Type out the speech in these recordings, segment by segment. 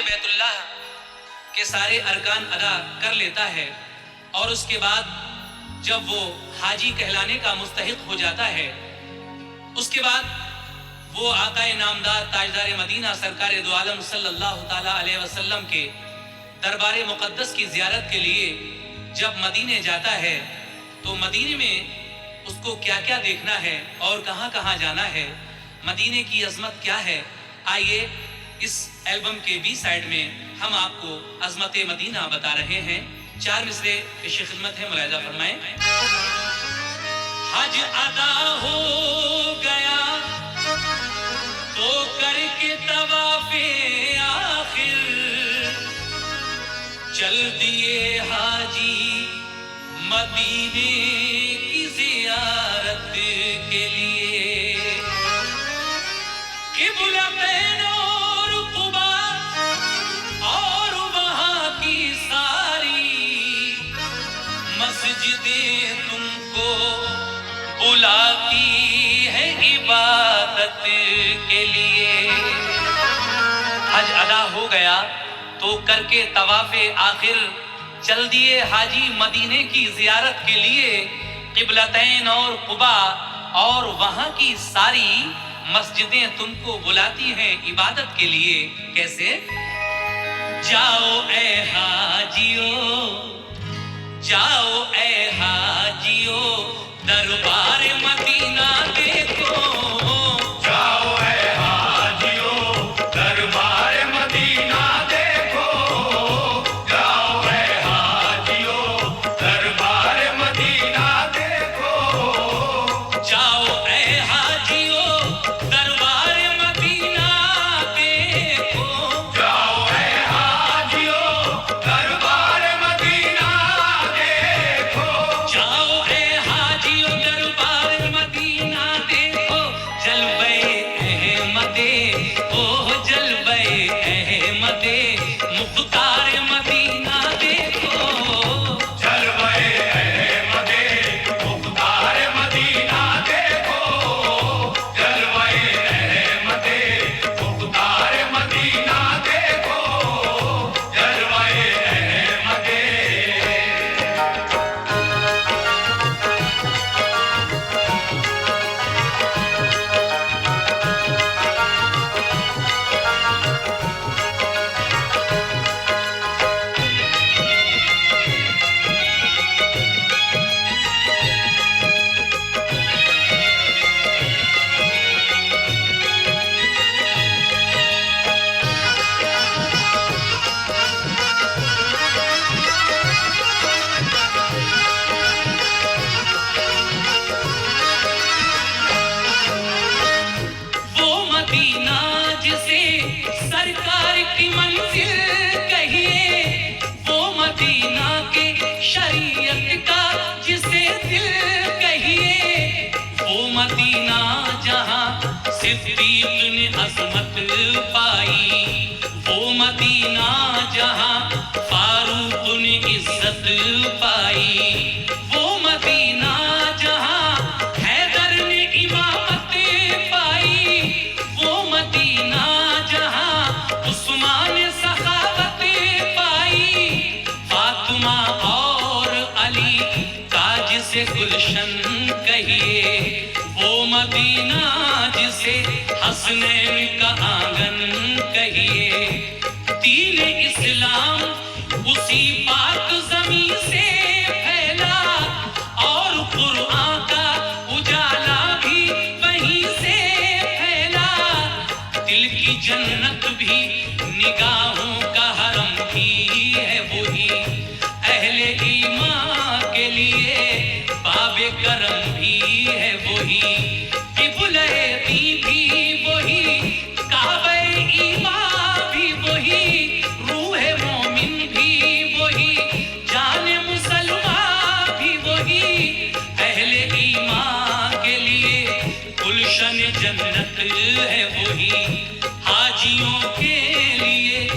بیت اللہ کے سارے ارکان ادا کر لیتا ہے اور اس کے بعد جب وہ حاجی کہلانے کا مستحق ہو جاتا ہے، اس کے بعد وہ آقا نامدار تاجدار مدینہ سرکار دو عالم صلی اللہ تعالیٰ علیہ وسلم کے دربار مقدس کی زیارت کے لیے جب مدینے جاتا ہے تو مدینے میں اس کو کیا کیا دیکھنا ہے اور کہاں کہاں جانا ہے، مدینے کی عظمت کیا ہے، آئیے اس البم کے بی سائیڈ میں ہم آپ کو عظمت مدینہ بتا رہے ہیں۔ 4 مصرے پیش خدمت ہے، ملاحظہ فرمائیں۔ حج ادا ہو گیا تو کر کے طواف آخر چل دیے حاجی مدینے کی زیارت کے لیے، قبلتین اور قبا اور وہاں کی ساری مسجدیں تم کو بلاتی ہے عبادت کے لیے۔ حج ادا ہو گیا تو کر کے طواف آخر چل دیے حاجی مدینے کی زیارت کے لیے، قبلتین اور قبا اور وہاں کی ساری مسجدیں تم کو بلاتی ہیں عبادت کے لیے۔ کیسے؟ جاؤ اے حاجیو، جاؤ اے حاجیو، دربار مدینہ دیکھو، جاؤ اے حاجیو، دربار مدینہ دیکھو، جاؤ اے حاجیو، دربار مدینہ دیکھو، جاؤ اے حاجیو، دربار مدینہ دیکھو، جاؤ اے حاجیو، دربار مدینہ دیکھو، جاؤ اے حاجیو، دربار مدینہ دیکھو، جلوے احمد، اوہ جلوے احمد، مختار مدینہ دیکھو، جلوے احمد، مختار مدینہ دیکھو، جلوے احمد، مختار مدینہ دیکھو، جلوے احمد۔ وہ مدینہ جسے سرکار کی منزل کہیے، وہ مدینہ کے شریعت کا جسے دل کہیے، وہ مدینہ جہاں صدیق نے عظمت پائی، وہ مدینہ جہاں فاروق نے عزت پائی، وہ مدینہ جہاں حیدر نے امامت پائی، وہ مدینہ جہاں عثمان نے سخاوت پائی، فاطمہ اور علی کا جسے گلشن کہیے، وہ مدینہ جسے حسنین کا آنگن کہیے، دین اسلام اسی پاک زمین سے پھیلا اور قرآن کا اجالا بھی وہیں سے پھیلا، دل کی جنت بھی نگاہوں کا حرم بھی ہے وہی، اہل ایمان کے لیے باب کرم بھی ہے وہی، قبلہ دی بھی وہی، کعبہ ایمان بھی وہی، روح مومن بھی وہی، جان مسلمان بھی وہی، اہل ایمان کے لیے گلشن جنت ہے وہی، حاجیوں کے لیے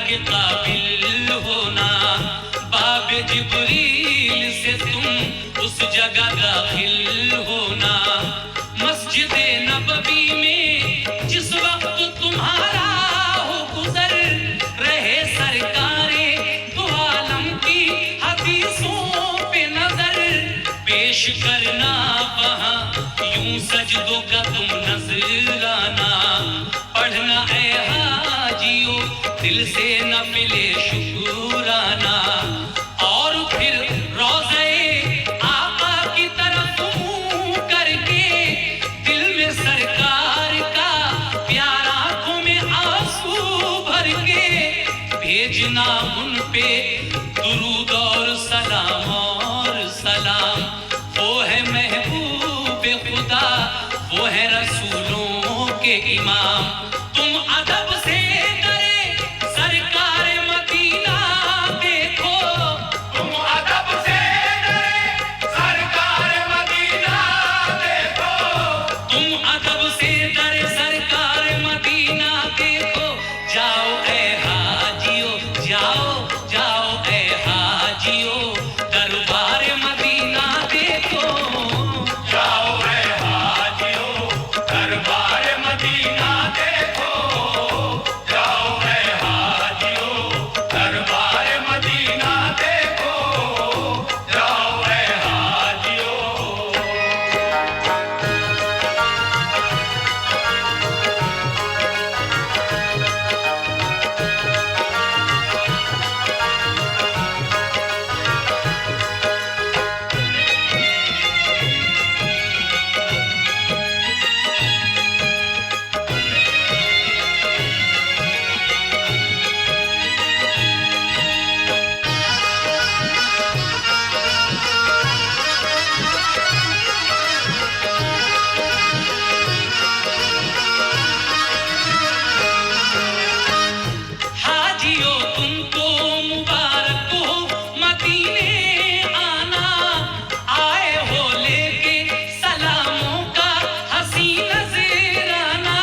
کے قابل ہونا، باب جبریل سے تم اس جگہ داخل ہونا، مسجد نبوی میں جس وقت تمہارا ہو گزر، رہے سرکار دو عالم کی حدیثوں پہ نظر، پیش کرنا وہاں یوں سجدوں کا تم نذرانہ، پڑھنا اے حاجیو دل سے نفل شکرانہ، اور پھر روضہ آقا کی طرف منہ کر کے دل میں سرکار کا پیار آنکھوں میں آنسو بھر کے بھیجنا ان پہ درود اور سلام اور سلام، وہ ہے محبوب خدا، وہ ہے رسولوں کے امام، تم ادب سے ڈرے سرکار مدینہ دیکھو، تم ادب سے ڈرے سرکار مدینہ دیکھو، تم ادب سے ڈرے سرکار مدینہ دیکھو، جاؤ اے حاجیو جاؤ جاؤ اے حاجیو دربار مدینہ دیکھو، جاؤ اے حاجیو دربار مدینہ دیکھو، جاؤ اے حاجیو دربار مدینہ دیکھو، جاؤ اے حاجیو۔ حاجیو تم کو مبارک ہو مدینے آنا، آئے ہو لے کے سلاموں کا حسین نذرانہ،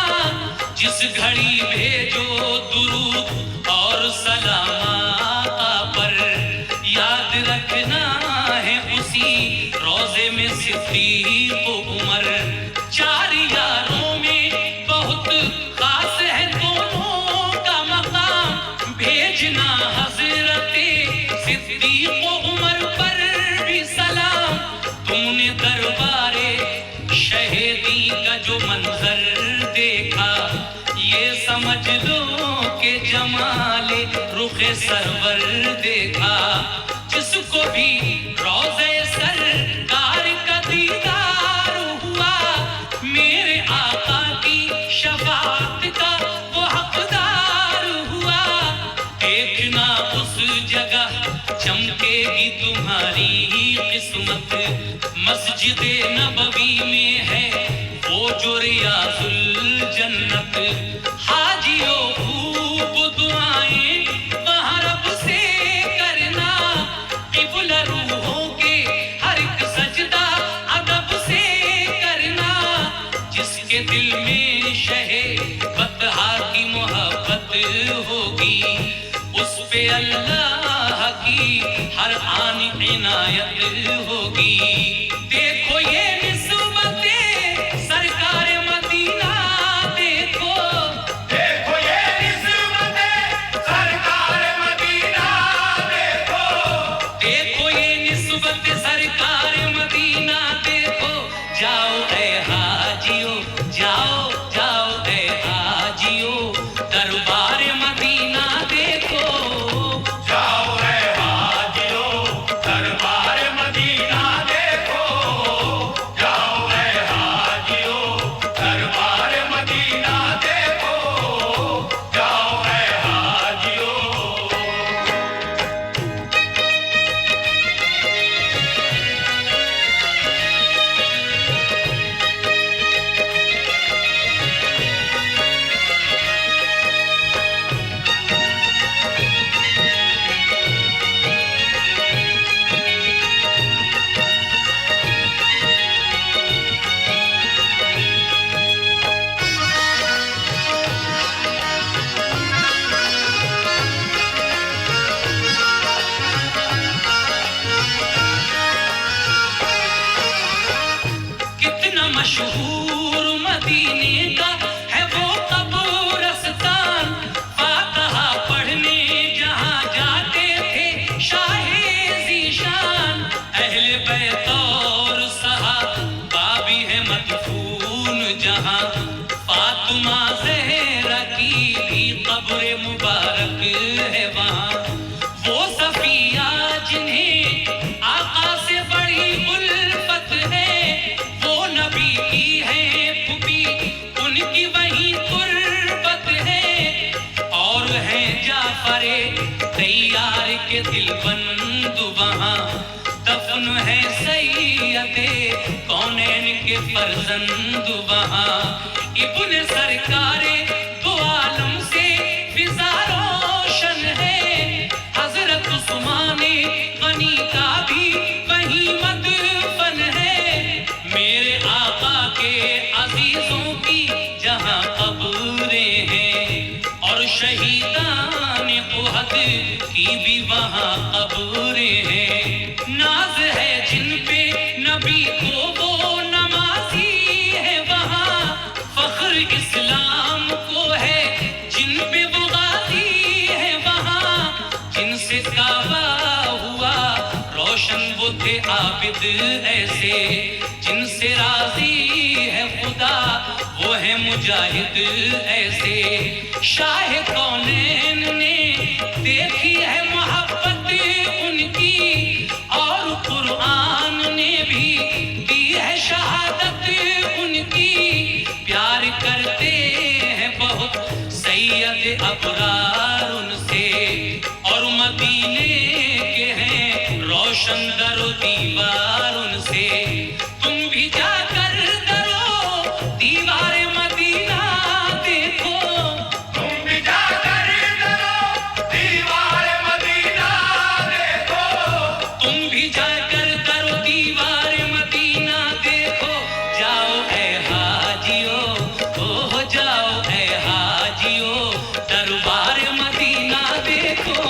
جس گھڑی بھیجو درود اور سلام آقا پر، یاد رکھنا ہے اسی روضے میں صدیق و عمر، چار یاروں میں بہت خاص ہے دونوں کا مقام، بھیجنا حضرت صدیق و عمر پر بھی سلام، تم نے دربار شہیدی کا جو منظر دیکھا، یہ سمجھ لو کہ جمال رخ سرور دیکھا، جس کو بھی روضہ سرکار کا دیدار ہوا، میرے آقا کی شفاعت کا وہ حقدار ہوا، دیکھنا اس جگہ چمکے گی تمہاری قسمت، مسجد نبوی میں ہے وہ جو ریاض الجنت، حاجیو خوب دعائیں وہاں رب سے کرنا، قبلہ روحوں کے ہر ایک سجدہ ادب سے کرنا، جس کے دل میں شہ بطحا کی محبت ہوگی، اس پہ اللہ کی ہر آن عنایت ہوگی، دیکھو یہ نسبت سرکار مدینہ دیکھو، دیکھو یہ نسبت سرکار مدینہ دیکھو، دیکھو یہ نسبت سرکار مدینہ دیکھو، جاؤ اے حاجیو جاؤ جاؤ اے حاجیو دربار مدینہ دیکھو، جاؤ اے حاجیو دربار مدینہ دیکھو، ہے وہاں. وہ صفیہ جنہیں آقا سے بڑی الفت ہے, وہ نبی کی ہے پھوپھی, ان کی وہیں قربت ہے. اور ہیں جعفر تیار کے دل بند وہاں, دفن ہے سید کونین کے فرزند وہاں. ابن سرکار دو عالم سے فضا روشن ہے, حضرت عثمان غنی کا بھی وہیں مدفن ہے. میرے آقا کے عزیزوں کی جہاں قبریں ہیں, اور شہیدان احد کی بھی وہاں قبریں ہیں. ناز ہے جن پہ نبی کو وہ نمازی ہے وہاں, فخر اسلام کو ہے جن پہ وہ غازی ہے وہاں. جن سے کعبہ ہوا روشن وہ تھے عابد ایسے, جن سے راضی ہے خدا وہ ہے مجاہد ایسے. شاہ کونین نے دیکھی ہے محبت ان کی, اور قرآن نے بھی دی ہے شہادت ان کی. پیار کرتے ہیں بہت سید ابرار ان سے, اور مدینے کے ہیں روشن در و دیوار ان سے. تم بھی جا کر درو دیوار مدینہ دیکھو, تم بھی جا کر کرو دیوار مدینہ دیکھو. تم بھی جا کر درو دیوار مدینہ دیکھو. جاؤ اے حاجیو, او جاؤ اے حاجیو, دربار مدینہ دیکھو.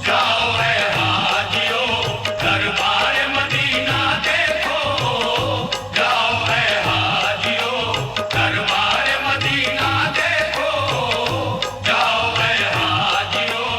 جاؤ اے حاجیو دربار مدینہ دیکھو. جاؤ اے حاجیو دربار مدینہ دیکھو. جاؤ اے حاجیو.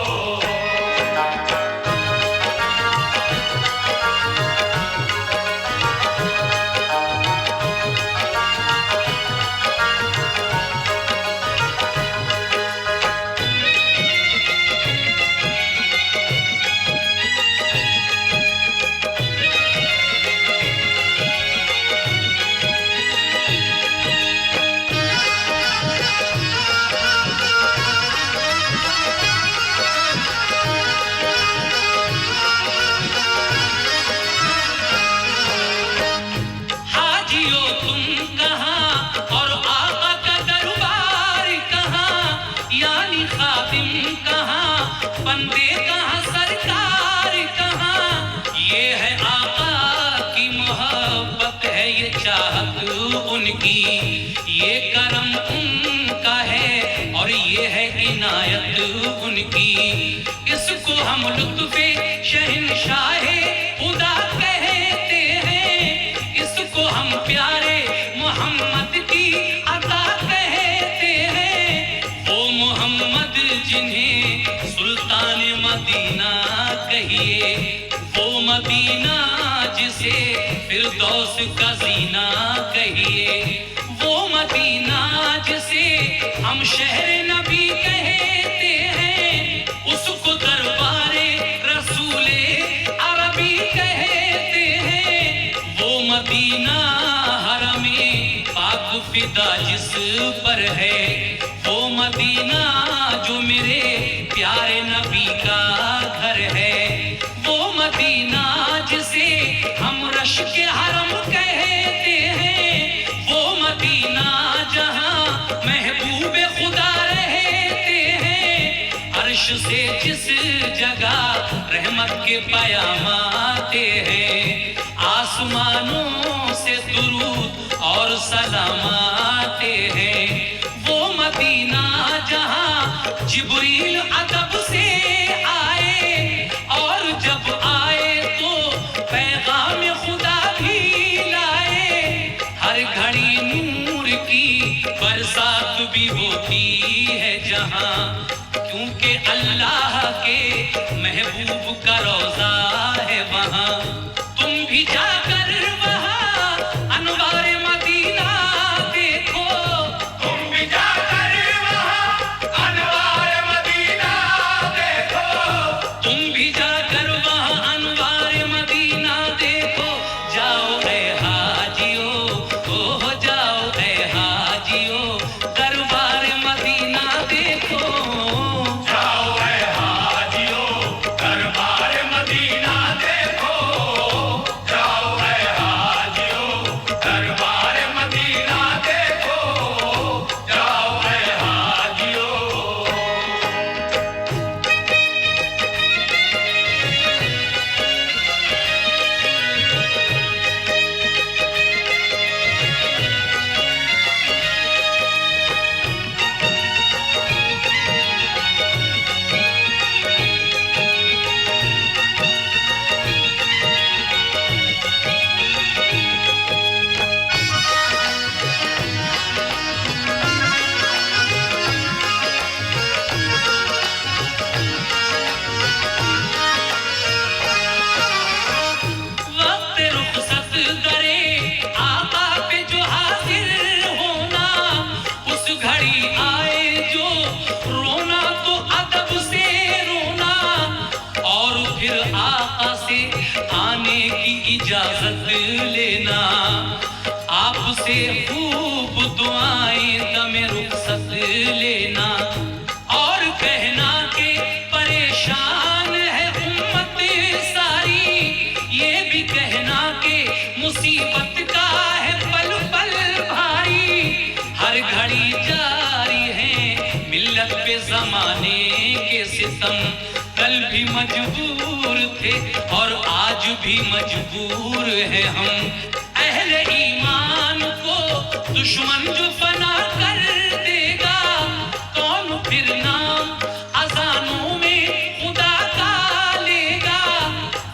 حاجیو تم کہاں اور آقا کا دربار کہاں, یعنی خادم کہاں, بندے کہاں, سرکار کہاں. یہ ہے آقا کی محبت ہے, یہ چاہت ان کی, یہ کرم ان کا ہے, اور یہ ہے عنایت ان کی. اس کو ہم لطف شہنشاہ خدا کہتے ہیں, اس کو ہم پیارے محمد کی عطا کہتے ہیں. وہ محمد جنہیں سلطان مدینہ کہیے, وہ مدینہ جسے فردوس کا زینہ کہیے, وہ مدینہ جسے ہم شہر نبی کہتے ہیں, اس کو دربار رسول عربی کہتے ہیں. وہ مدینہ حرم پاک فدا جس پر ہے, وہ مدینہ جو میرے پیارے نبی کا گھر ہے, وہ مدینہ جسے ہم رش کے حرم کہتے ہیں, وہ مدینہ جہاں محبوب خدا رہتے ہیں. عرش سے جس جگہ رحمت کے پیام آتے ہیں, آسمانوں سے درود اور سلام آتے ہیں. وہ مدینہ جہاں جبریل ادب سے آئے, اور جب آئے تو پیغام خدا بھی لائے. ہر گھڑی نور کی برسات بھی ہوتی ہے جہاں, کیونکہ اللہ کے محبوب کا روضہ ہے وہاں. تم بھی جا کر وہاں انوار مدینہ دیکھو, تم بھی جا کر وہاں انوار مدینہ ستم کل بھی مجبور تھے اور آج بھی مجبور ہے ہم اہل ایمان کو دشمن جو فنا کر دے گا کون پھر نام اذانوں میں خدا کا لے گا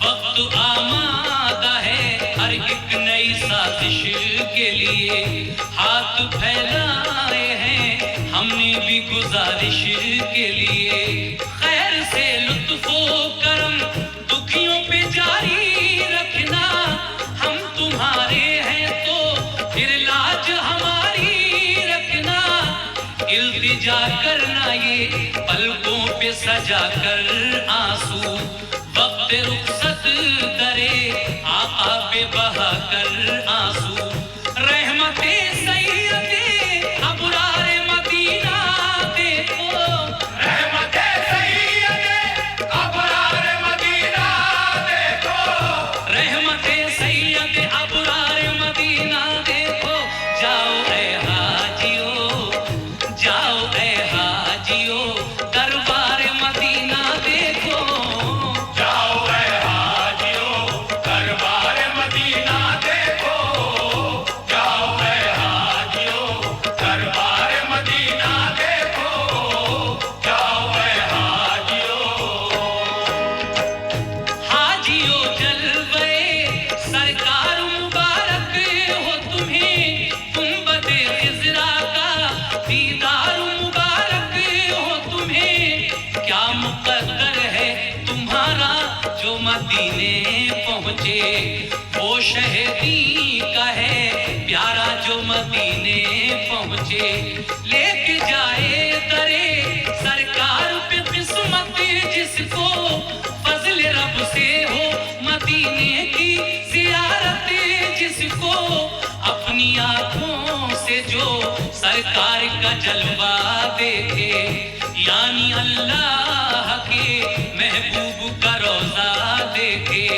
وقت آمادہ ہے ہر ایک نئی سازش کے لیے ہاتھ پھیلائے ہیں ہم نے بھی گزارش کے لیے خیر سے لطف و کرم دکھیوں پہ جاری رکھنا ہم تمہارے ہیں تو پھر لاج ہماری رکھنا التجا کرنا یہ پلکوں پہ سجا کر آنسو وقت رخصت کرے آقا پہ بہا کر آنسو رحمت سید ابرار مدینہ دیکھو رحمت سید ابرار مدینہ دیکھو رحمت سید ابرار مدینہ دیکھو جاؤ اے حاجیو جاؤ اے حاجیو دربار مدینہ دیکھو جاؤ اے حاجیو دربار مدینہ دیکھو جاؤ اے حاجیو دربار مدینہ دیکھو جاؤ اے حاجیو جلوے سرکار مبارک ہو تمہیں گنبد خضرا کا دیدار مبارک ہو تمہیں کیا مقدر ہے تمہارا جو مدینے پہنچے وہ شہدی کا ہے پیارا جو مدینے پہنچے لے کے جائے درے سرکار پہ قسمت جس کو فضل رب سے ہو مدینے کی زیارت جس کو اپنی آنکھوں سے جو سرکار کا جلوہ دیکھے یعنی اللہ کے محبوب کا روضہ دیکھے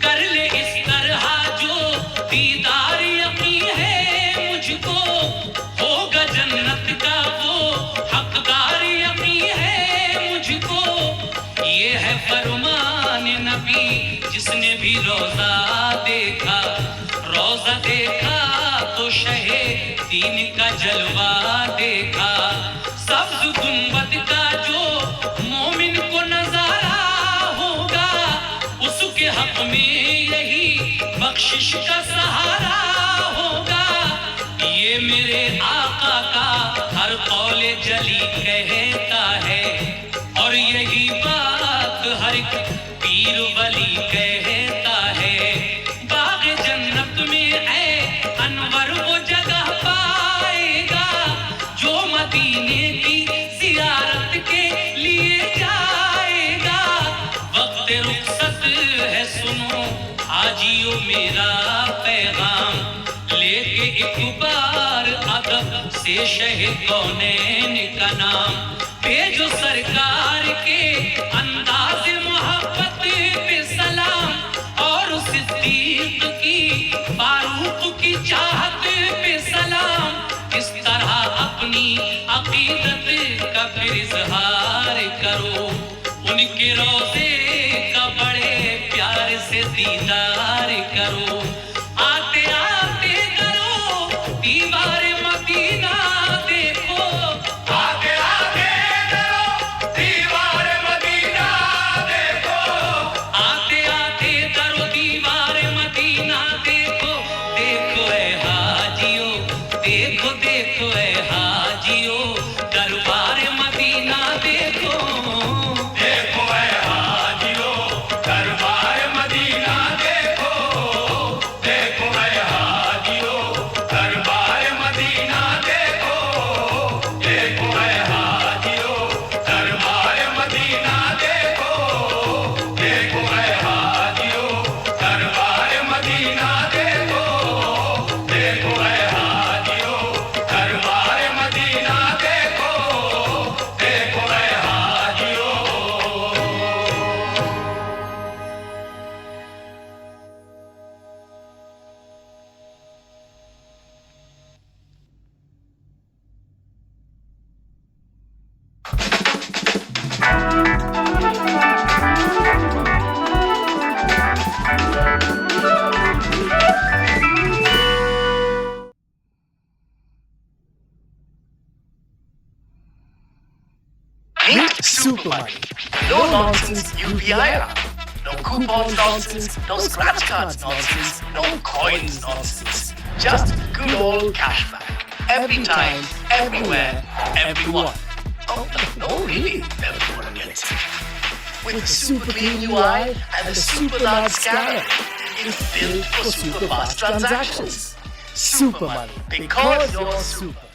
کر لے اس طرح جو دیدار یقین ہے مجھ کو ہوگا جنت کا وہ حقدار یقین ہے مجھ کو یہ ہے فرمان نبی جس نے بھی روضہ دیکھا تو شہ دین کا جلوہ دیکھا سبز گنبد کا جو مومن کو نظارہ ہوگا اس کے حق میں یہی بخشش کا سہارا ہوگا یہ میرے آقا کا ہر قول جلی کہتا ہے اور یہی بات ہر ایک پیر ولی کہتا ہے باغ جنت میں اے انور وہ جگہ پائے گا جو مدینے کی زیارت کے لیے جائے گا وقت رخصت ہے سنو حاجیو میرا پیغام لے کے ایک بار ادب سے شہ کونین کا نام بھیجو سرکار کے انداز محبت پہ سلام اور صدیق کی فاروق کی چاہت پہ سلام اس طرح اپنی عقیدت کا پھر اظہار کرو ان کے روضے کا بڑے پیار سے دیدار کرو آتے آتے کرو دیوار مدینہ دیکھو آگے آگے کرو دیوار مدینہ دیکھو آتے آتے کرو دیوار مدینہ دیکھو دیکھو اے حاجیو دیکھو دیکھو اے حاجیو دربار مدینہ دیکھو دیکھو اے حاجیو دربار مدینہ دیکھو Super Money. No nonsense UPI. No coupon nonsense. No scratch cards nonsense. No coins nonsense. Just good old cashback. Every time, everywhere, everyone. Oh, no, really, everyone gets it. With the super clean UI and the super large scanner, it's built for super fast transactions. Super Money, because you're super.